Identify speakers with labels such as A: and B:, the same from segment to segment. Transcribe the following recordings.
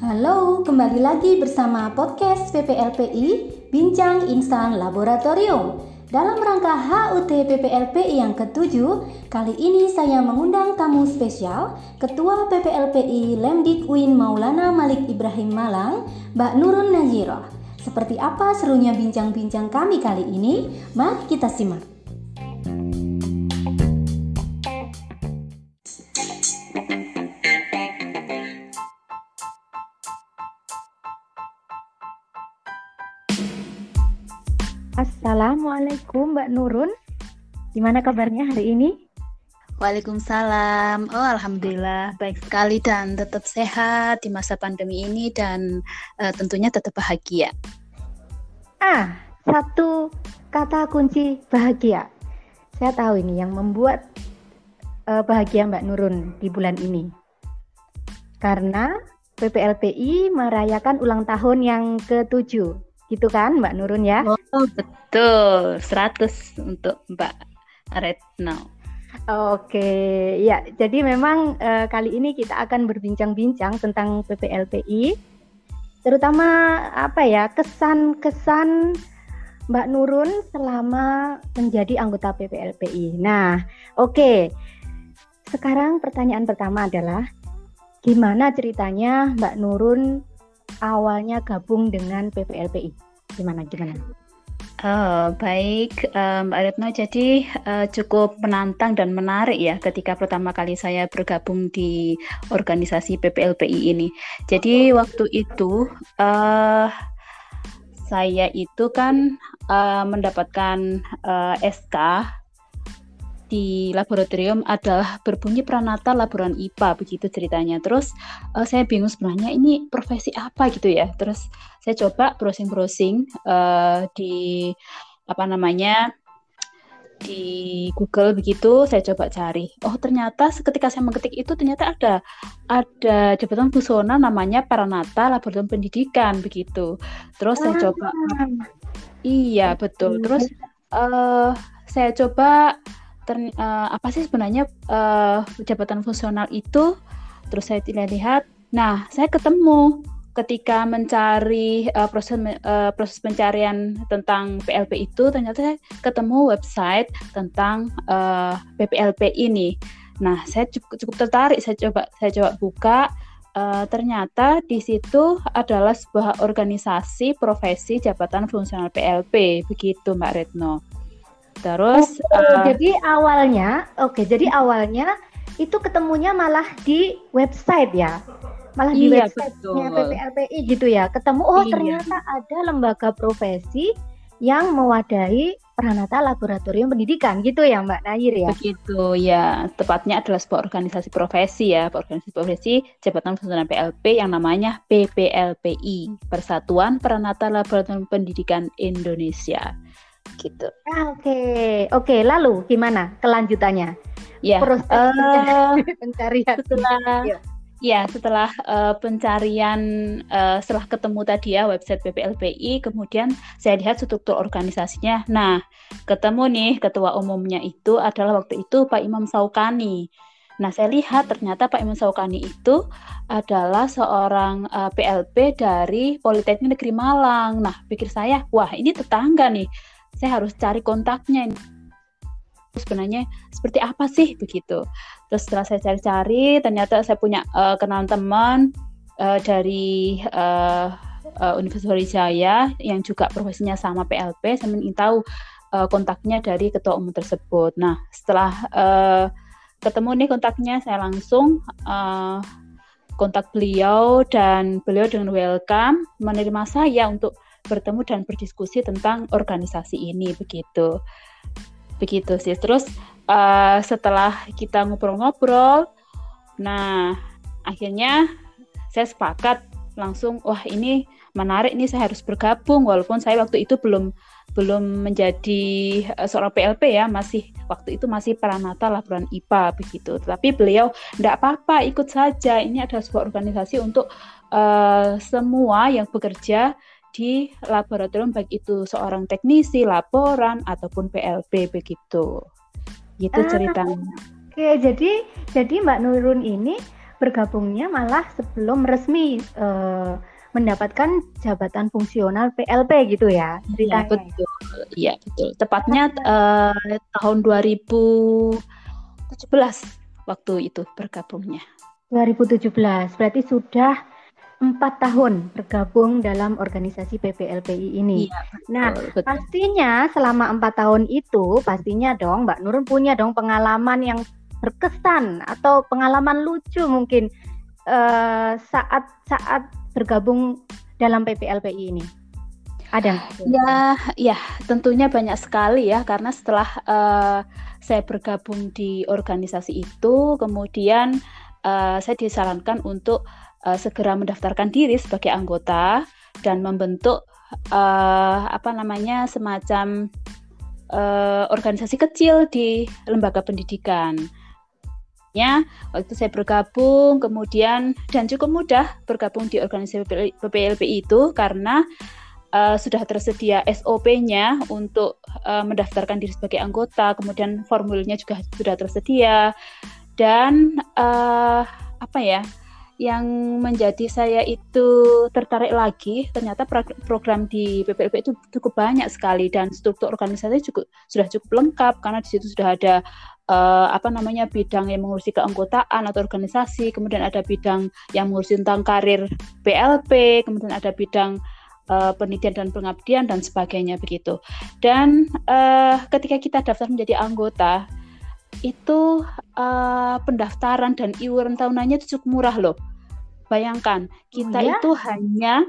A: Halo, kembali lagi bersama podcast PPLPI Bincang Instan Laboratorium. Dalam rangka HUT PPLPI yang ke-7, kali ini saya mengundang tamu spesial, Ketua PPLPI Lemdik UIN Maulana Malik Ibrahim Malang, Mbak Nurun Najiroh. Seperti apa serunya bincang-bincang kami kali ini? Mari kita simak. Assalamualaikum Mbak Nurun, gimana kabarnya hari ini?
B: Waalaikumsalam. Alhamdulillah baik sekali dan tetap sehat di masa pandemi ini dan tentunya tetap bahagia.
A: Satu kata kunci bahagia. Saya tahu ini yang membuat bahagia Mbak Nurun di bulan ini. Karena PPLPI merayakan ulang tahun yang ke-7. Gitu kan Mbak Nurun ya?
B: Oh betul, 100 untuk Mbak Retno.
A: Oke, ya jadi memang kali ini kita akan berbincang-bincang tentang PPLPI. Terutama kesan-kesan Mbak Nurun selama menjadi anggota PPLPI. Nah, oke. Sekarang pertanyaan pertama adalah gimana ceritanya Mbak Nurun awalnya gabung dengan PPLPI? Gimana?
B: Baik Mbak Retno, jadi cukup menantang dan menarik ya ketika pertama kali saya bergabung di organisasi PPLPI ini. Jadi waktu itu saya itu kan mendapatkan SK di laboratorium adalah berbunyi Pranata Laboran IPA, begitu ceritanya. Terus saya bingung sebenarnya ini profesi apa gitu ya. Terus saya coba browsing di di Google begitu, saya coba cari. Oh ternyata ketika saya mengetik itu ternyata ada jabatan fungsional namanya Pranata Laboratorium Pendidikan begitu. Terus saya coba, iya betul. Terus saya coba apa sih sebenarnya jabatan fungsional itu, terus saya lihat. Nah, saya ketemu ketika mencari proses pencarian tentang PLP itu, ternyata saya ketemu website tentang PPLP ini. Nah, saya cukup tertarik. Saya coba buka. Ternyata di situ adalah sebuah organisasi profesi jabatan fungsional PLP, begitu Mbak Retno. Terus
A: jadi awalnya itu ketemunya malah di website ya, malah di websitenya PPLPI gitu ya. Ketemu ternyata ada lembaga profesi yang mewadahi Pranata Laboratorium Pendidikan gitu ya Mbak Nayir ya.
B: Begitu ya, tepatnya adalah sebuah organisasi profesi ya, organisasi profesi jabatan fungsional PLP yang namanya PPLPI, Persatuan Pranata Laboratorium Pendidikan Indonesia. Gitu.
A: Oke. Lalu gimana kelanjutannya?
B: Ya,
A: proses pencarian.
B: Setelah pencarian, setelah ketemu tadi ya website PPLPI, kemudian saya lihat struktur organisasinya. Nah, ketemu nih ketua umumnya itu adalah waktu itu Pak Imam Saukani. Nah, saya lihat ternyata Pak Imam Saukani itu adalah seorang PLP dari Politeknik Negeri Malang. Nah, pikir saya, wah ini tetangga nih. Saya harus cari kontaknya. Sebenarnya seperti apa sih begitu. Terus setelah saya cari-cari, ternyata saya punya kenalan teman dari Universitas Brawijaya yang juga profesinya sama PLP. Saya ingin tahu kontaknya dari ketua umum tersebut. Nah, setelah ketemu nih kontaknya, saya langsung kontak beliau dan beliau dengan welcome menerima saya untuk bertemu dan berdiskusi tentang organisasi ini begitu sih. Terus setelah kita ngobrol-ngobrol, nah akhirnya saya sepakat langsung, wah ini menarik nih, saya harus bergabung walaupun saya waktu itu belum menjadi seorang PLP ya, waktu itu masih Pranata Laboran IPA begitu. Tetapi beliau enggak apa-apa, ikut saja, ini adalah sebuah organisasi untuk semua yang bekerja di laboratorium, baik itu seorang teknisi, laboran, ataupun PLP begitu. Gitu ceritanya.
A: Oke, jadi Mbak Nurun ini bergabungnya malah sebelum resmi mendapatkan jabatan fungsional PLP gitu ya
B: Iya,
A: ceritanya.
B: betul. Iya, betul. Tepatnya tahun 2017 waktu itu bergabungnya.
A: 2017, berarti sudah 4 tahun bergabung dalam organisasi PPLPI ini.
B: Iya,
A: Nah,
B: betul.
A: pastinya selama 4 tahun itu, pastinya dong Mbak Nurun punya dong pengalaman yang berkesan atau pengalaman lucu mungkin saat bergabung dalam PPLPI ini. Ada nggak?
B: Ya, tentunya banyak sekali ya, karena setelah saya bergabung di organisasi itu, kemudian saya disarankan untuk segera mendaftarkan diri sebagai anggota dan membentuk semacam organisasi kecil di lembaga pendidikan. Waktu saya bergabung, kemudian dan cukup mudah bergabung di organisasi PPLPI itu karena sudah tersedia SOP-nya untuk mendaftarkan diri sebagai anggota, kemudian formulirnya juga sudah tersedia, dan yang menjadi saya itu tertarik lagi, ternyata program di PPLP itu cukup banyak sekali dan struktur organisasi sudah cukup lengkap karena di situ sudah ada bidang yang mengurusi keanggotaan atau organisasi, kemudian ada bidang yang mengurusi tentang karir PLP, kemudian ada bidang penelitian dan pengabdian dan sebagainya begitu. Dan ketika kita daftar menjadi anggota itu pendaftaran dan iuran tahunannya itu cukup murah loh. Bayangkan kita itu hanya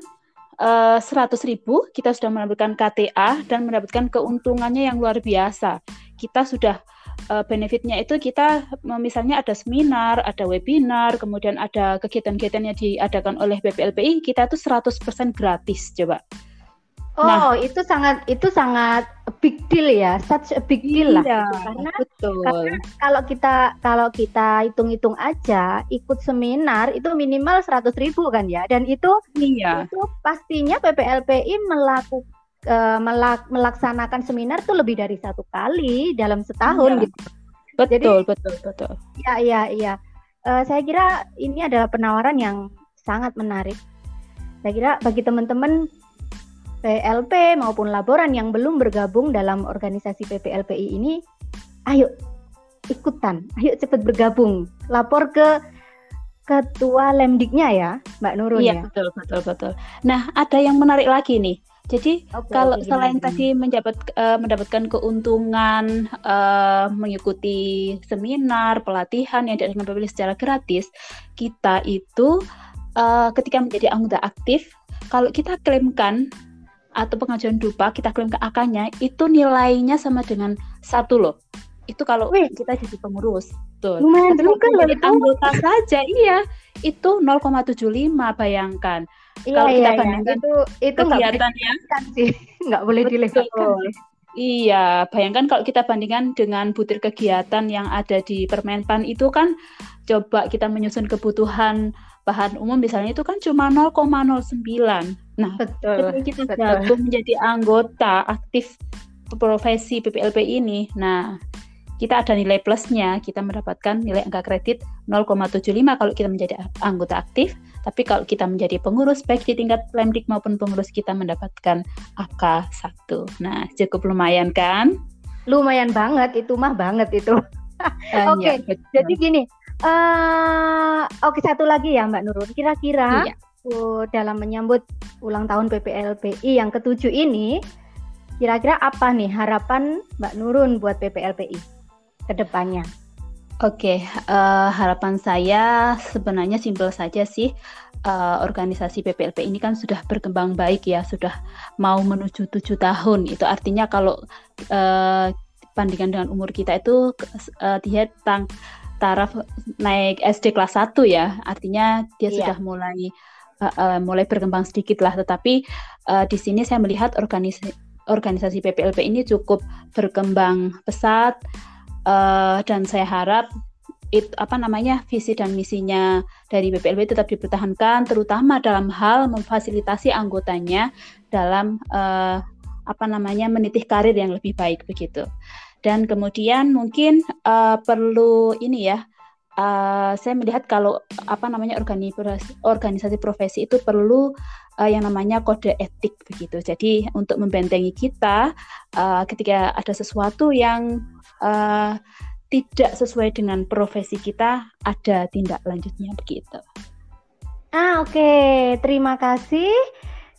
B: 100.000, kita sudah mendapatkan KTA dan mendapatkan keuntungannya yang luar biasa. Kita sudah benefitnya itu kita misalnya ada seminar, ada webinar, kemudian ada kegiatan-kegiatan yang diadakan oleh PPLPI, kita itu 100% gratis coba.
A: Itu sangat big deal ya, such a big deal lah.
B: Karena
A: kalau kita hitung-hitung aja, ikut seminar itu minimal 100.000 kan ya, dan itu pastinya PPLPI melaksanakan seminar tuh lebih dari 1 kali dalam setahun gitu.
B: Betul.
A: Iya. Saya kira ini adalah penawaran yang sangat menarik. Saya kira bagi teman-teman PLP maupun laboran yang belum bergabung dalam organisasi PPLPI ini, ayo ikutan, ayo cepat bergabung, lapor ke ketua Lemdiknya ya, Mbak Nurun ya.
B: Iya, betul. Nah, ada yang menarik lagi nih. Jadi kalau selain tadi mendapatkan keuntungan mengikuti seminar, pelatihan yang diadakan PPLPI secara gratis, kita itu ketika menjadi anggota aktif, kalau kita klaimkan atau pengajuan dupa, kita klaim ke AK-nya, itu nilainya sama dengan 1 loh. Itu kalau kita jadi pengurus. Tuh.
A: Lumayan juga loh.
B: Anggota saja, iya. Itu 0,75, bayangkan. Kalau kita bandingkan
A: itu
B: kegiatannya,
A: nggak boleh dilewatkan.
B: Iya, bayangkan kalau kita bandingkan dengan butir kegiatan yang ada di Permenpan itu kan, coba kita menyusun kebutuhan bahan umum misalnya itu kan cuma 0,09. Nah, ketika kita gabung menjadi anggota aktif profesi PPLP ini, nah kita ada nilai plusnya, kita mendapatkan nilai angka kredit 0,75 kalau kita menjadi anggota aktif, tapi kalau kita menjadi pengurus baik di tingkat Lemdik maupun pengurus kita mendapatkan AK 1. Nah, cukup lumayan kan?
A: Lumayan banget, itu mah banget itu. Oke, jadi gini, satu lagi ya Mbak Nurun, kira-kira dalam menyambut ulang tahun PPLPI yang ke-7 ini, kira-kira apa nih harapan Mbak Nurun buat PPLPI ke depannya?
B: Oke, harapan saya sebenarnya simpel saja sih. Organisasi PPLP ini kan sudah berkembang baik ya, sudah mau menuju 7 tahun. Itu artinya kalau bandingkan dengan umur kita itu dia taraf naik SD kelas 1 ya. Artinya dia sudah mulai berkembang sedikit lah. Tetapi di sini saya melihat organisasi PPLP ini cukup berkembang pesat. Dan saya harap visi dan misinya dari PPLP tetap dipertahankan, terutama dalam hal memfasilitasi anggotanya dalam menitih karir yang lebih baik begitu. Dan kemudian mungkin perlu ini ya, saya melihat kalau organisasi profesi itu perlu yang namanya kode etik begitu. Jadi untuk membentengi kita ketika ada sesuatu yang tidak sesuai dengan profesi kita, ada tindak lanjutnya begitu.
A: Oke. Terima kasih.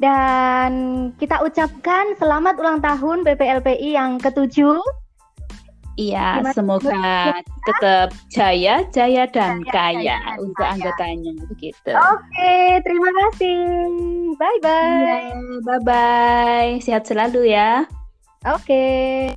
A: Dan kita ucapkan selamat ulang tahun PPLPI yang ke-7.
B: Iya, semoga tetap jaya dan kaya untuk anggotanya begitu.
A: Oke, terima kasih. Bye-bye.
B: Iya, bye-bye. Sehat selalu ya.
A: Oke.